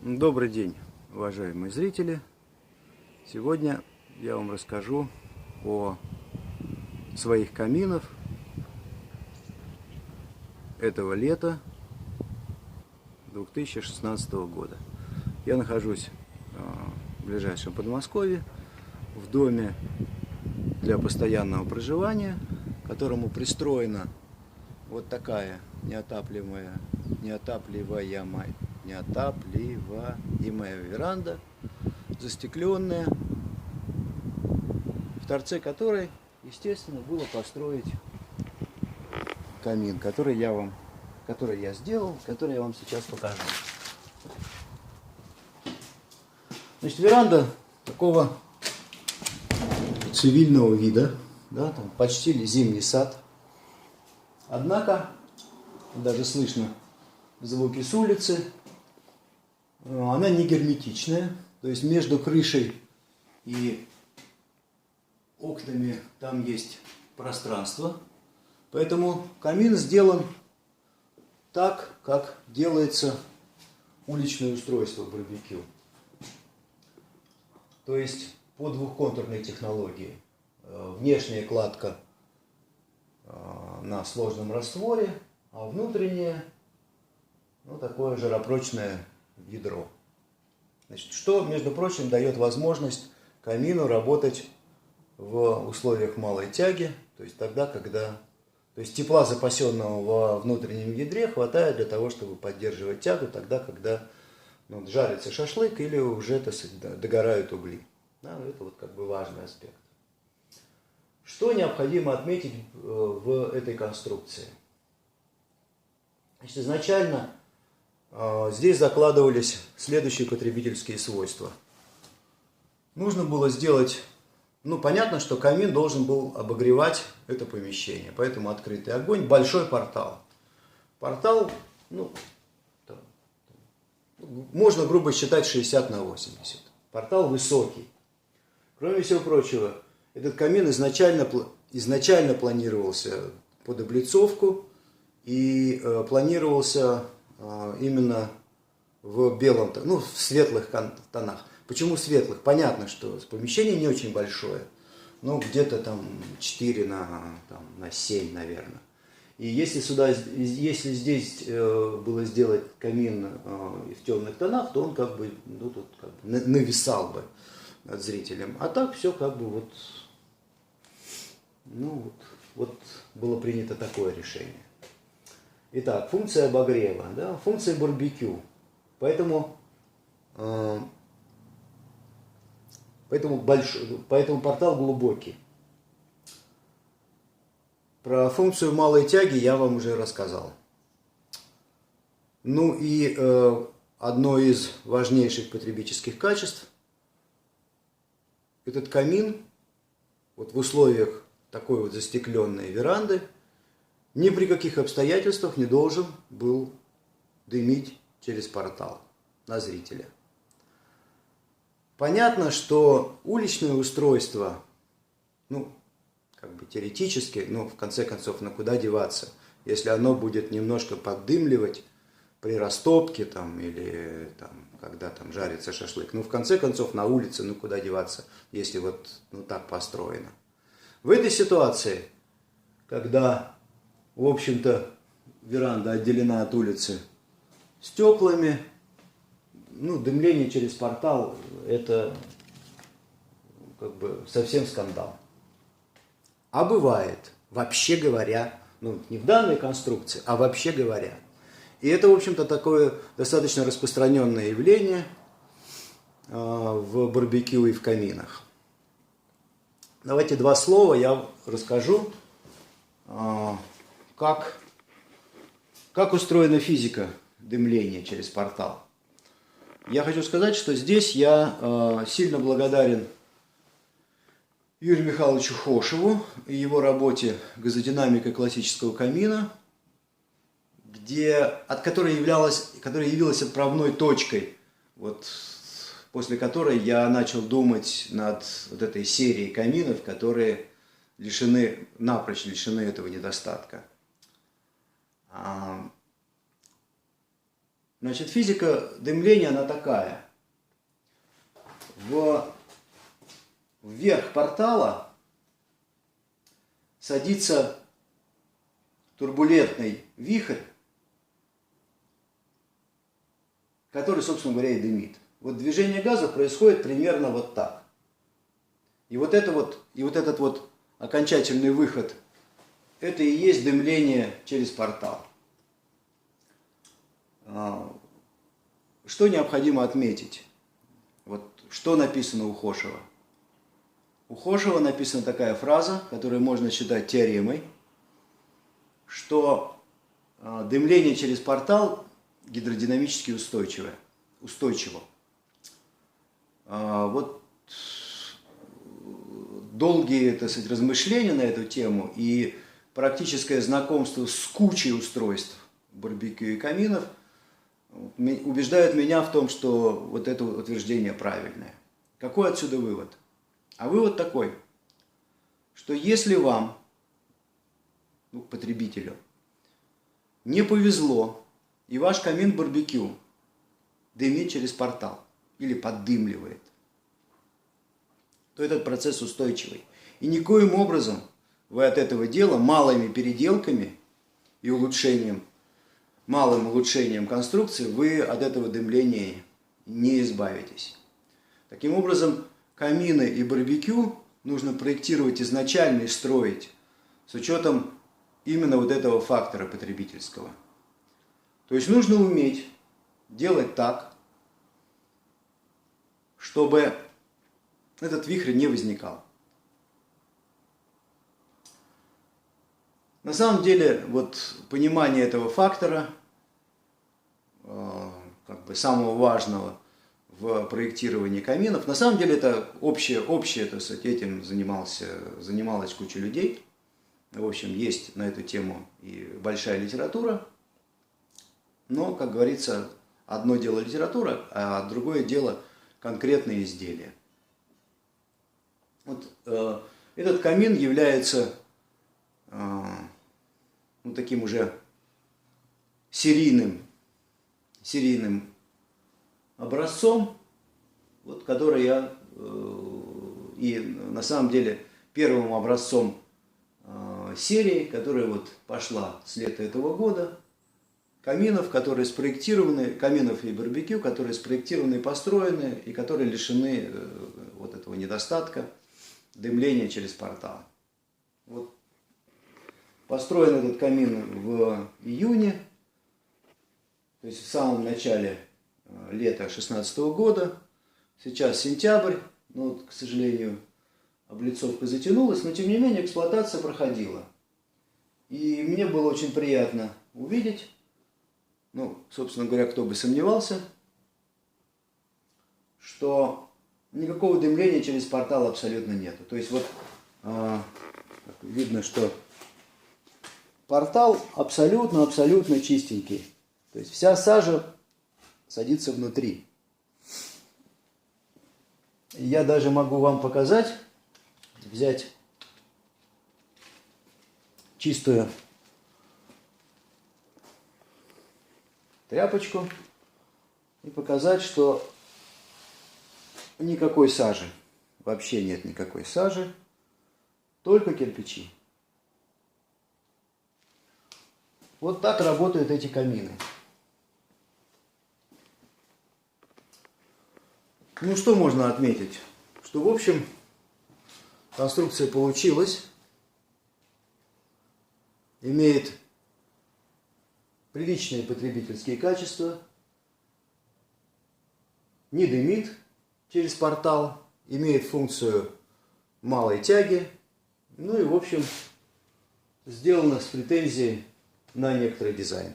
Добрый день, уважаемые зрители! Сегодня я вам расскажу о своих каминах этого лета 2016 года. Я нахожусь в ближайшем Подмосковье, в доме для постоянного проживания, к которому пристроена вот такая неотапливаемая веранда, застекленная, в торце которой, естественно, было построить камин, который я сделал, который я вам сейчас покажу. Значит, веранда такого цивильного вида, да, там почти зимний сад. Однако, даже слышно звуки с улицы, она не герметичная, то есть между крышей и окнами там есть пространство, поэтому камин сделан так, как делается уличное устройство барбекю. То есть по двухконтурной технологии. Внешняя кладка на сложном растворе, а внутреннее, такое жаропрочное ядро. Значит, что, между прочим, дает возможность камину работать в условиях малой тяги, то есть тогда, когда... То есть тепла, запасенного во внутреннем ядре, хватает для того, чтобы поддерживать тягу тогда, когда жарится шашлык или уже догорают угли. Да, это как бы важный аспект. Что необходимо отметить в этой конструкции? Значит, изначально здесь закладывались следующие потребительские свойства. Нужно было сделать... понятно, что камин должен был обогревать это помещение, поэтому открытый огонь, большой портал. Портал, можно грубо считать 60 на 80. Портал высокий. Кроме всего прочего, этот камин изначально планировался под облицовку и планировался именно в белом, в светлых тонах. Почему светлых? Понятно, что помещение не очень большое, где-то там 4 на 7, наверное. И если здесь было сделать камин в темных тонах, то он нависал бы над зрителем. А так все было принято такое решение. Итак, функция обогрева, да, функция барбекю. Поэтому портал глубокий. Про функцию малой тяги я вам уже рассказал. И одно из важнейших потребительских качеств – этот камин в условиях такой застекленной веранды ни при каких обстоятельствах не должен был дымить через портал на зрителя. Понятно, что уличное устройство, теоретически, в конце концов, куда деваться, если оно будет немножко поддымливать при растопке или когда жарится шашлык. В конце концов, на улице, куда деваться, если так построено. В этой ситуации, когда, в общем-то, веранда отделена от улицы стеклами, дымление через портал – это совсем скандал. А бывает, вообще говоря, не в данной конструкции, а вообще говоря. И это, в общем-то, такое достаточно распространенное явление в барбекю и в каминах. Давайте два слова я расскажу, как устроена физика дымления через портал. Я хочу сказать, что здесь я сильно благодарен Юрию Михайловичу Хошеву и его работе «Газодинамика классического камина», которая явилась отправной точкой, после которой я начал думать над этой серией каминов, которые напрочь лишены этого недостатка. Значит, физика дымления, она такая. Вверх портала садится турбулентный вихрь, который, собственно говоря, и дымит. Вот движение газа происходит примерно вот так. И вот этот вот окончательный выход, это и есть дымление через портал. Что необходимо отметить? Вот что написано у Хошева? У Хошева написана такая фраза, которую можно считать теоремой, что дымление через портал гидродинамически устойчиво. Вот долгие, так сказать, размышления на эту тему и практическое знакомство с кучей устройств барбекю и каминов убеждают меня в том, что вот это утверждение правильное. Какой отсюда вывод? А вывод такой, что если вам, потребителю, не повезло, и ваш камин барбекю дымит через портал или поддымливает, то этот процесс устойчивый. И никоим образом вы от этого дела малыми переделками и малым улучшением конструкции вы от этого дымления не избавитесь. Таким образом, камины и барбекю нужно проектировать изначально и строить с учетом именно вот этого фактора потребительского. То есть нужно уметь делать так, чтобы этот вихрь не возникал. На самом деле, вот понимание этого фактора, самого важного в проектировании каминов, на самом деле это общее, так сказать, этим занималась куча людей. В общем, есть на эту тему и большая литература, но, как говорится, одно дело литература, а другое дело конкретные изделия. Вот этот камин является таким уже серийным образцом, вот, который я и на самом деле первым образцом серии, которая вот пошла с лета этого года, каминов и барбекю, которые спроектированы и построены, и которые лишены вот этого недостатка дымления через портал. Вот. Построен этот камин в июне, то есть в самом начале лета 2016 года. Сейчас сентябрь, но, к сожалению, облицовка затянулась, но тем не менее эксплуатация проходила. И мне было очень приятно увидеть, собственно говоря, кто бы сомневался, что никакого дымления через портал абсолютно нету. То есть вот видно, что портал абсолютно чистенький. То есть вся сажа садится внутри. Я даже могу вам показать, взять чистую тряпочку и показать, что никакой сажи, вообще нет никакой сажи, только кирпичи. Вот так работают эти камины. Что можно отметить? Что, в общем, конструкция получилась, имеет приличные потребительские качества, не дымит через портал, имеет функцию малой тяги, и, в общем, сделано с претензией на некоторый дизайн.